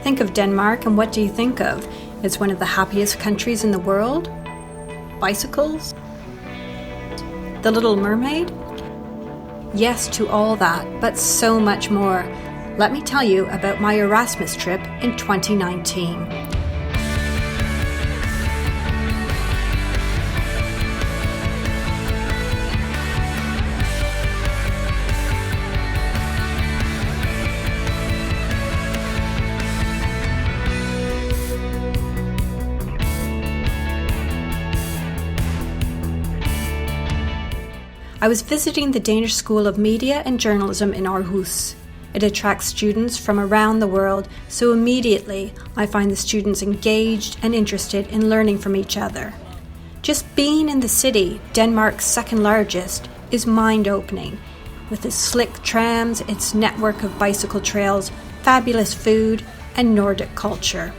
Think of Denmark and what do you think of? It's one of the happiest countries in the world? Bicycles? The Little Mermaid? Yes to all that, but so much more. Let me tell you about my Erasmus trip in 2019. I was visiting the Danish School of Media and Journalism in Aarhus. It attracts students from around the world, so immediately I find the students engaged and interested in learning from each other. Just being in the city, Denmark's second largest, is mind-opening. With its slick trams, its network of bicycle trails, fabulous food, and Nordic culture.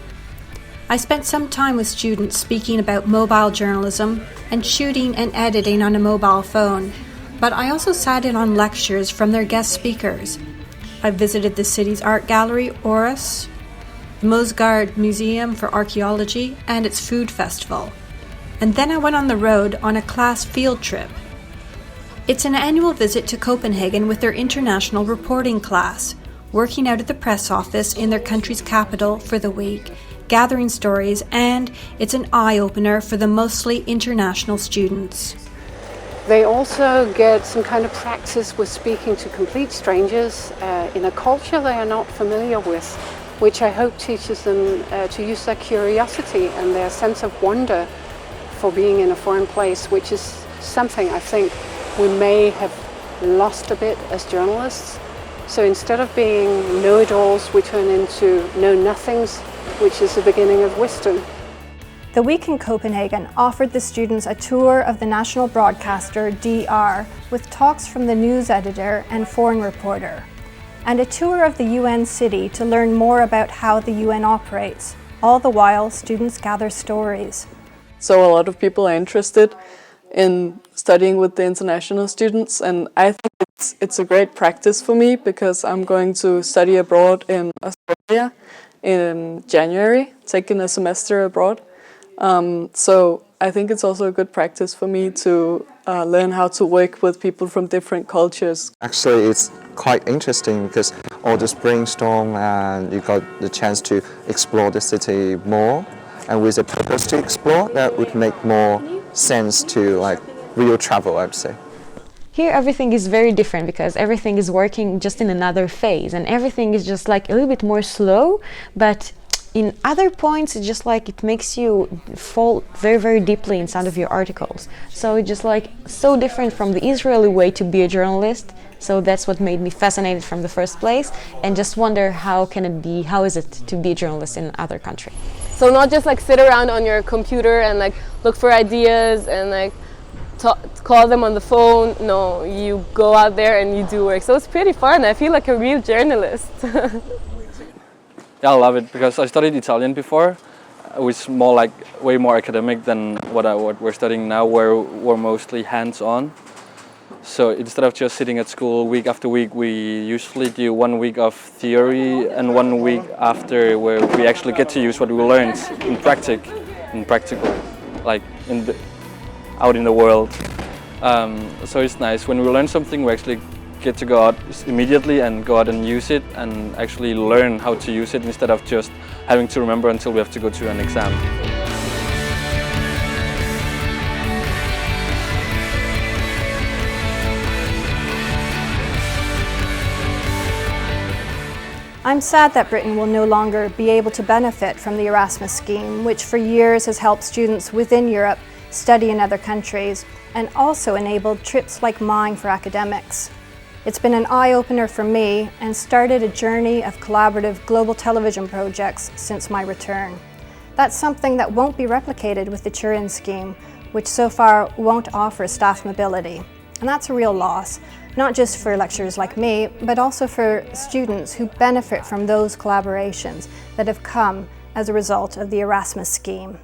I spent some time with students speaking about mobile journalism and shooting and editing on a mobile phone. But I also sat in on lectures from their guest speakers. I visited the city's art gallery, Aarhus, the Mosgaard Museum for Archaeology, and its food festival. And then I went on the road on a class field trip. It's an annual visit to Copenhagen with their international reporting class, working out at the press office in their country's capital for the week, gathering stories, and it's an eye-opener for the mostly international students. They also get some kind of practice with speaking to complete strangers in a culture they are not familiar with, which I hope teaches them to use their curiosity and their sense of wonder for being in a foreign place, which is something I think we may have lost a bit as journalists. So instead of being know-it-alls, we turn into know-nothings, which is the beginning of wisdom. The week in Copenhagen offered the students a tour of the national broadcaster DR with talks from the news editor and foreign reporter, and a tour of the UN city to learn more about how the UN operates. All the while, students gather stories. So a lot of people are interested in studying with the international students, and I think it's a great practice for me because I'm going to study abroad in Australia in January, taking a semester abroad. So I think it's also a good practice for me to learn how to work with people from different cultures. Actually, it's quite interesting because all this brainstorm and you got the chance to explore the city more, and with a purpose to explore, that would make more sense to like real travel, I would say. Here everything is very different because everything is working just in another phase and everything is just like a little bit more slow, but in other points, it's just like it makes you fall very, very deeply inside of your articles. So it's just like so different from the Israeli way to be a journalist. So that's what made me fascinated from the first place, and just wonder how is it to be a journalist in another country. So not just like sit around on your computer and like look for ideas and like call them on the phone. No, you go out there and you do work. So it's pretty fun. I feel like a real journalist. Yeah, I love it because I studied Italian before, which is more like way more academic than what we're studying now, where we're mostly hands-on. So instead of just sitting at school week after week, we usually do 1 week of theory and 1 week after where we actually get to use what we learned in practical, like out in the world. So it's nice when we learn something, we actually get to go out immediately and go out and use it and actually learn how to use it instead of just having to remember until we have to go to an exam. I'm sad that Britain will no longer be able to benefit from the Erasmus scheme, which for years has helped students within Europe study in other countries and also enabled trips like mine for academics. It's been an eye-opener for me and started a journey of collaborative global television projects since my return. That's something that won't be replicated with the Turin scheme, which so far won't offer staff mobility. And that's a real loss, not just for lecturers like me, but also for students who benefit from those collaborations that have come as a result of the Erasmus scheme.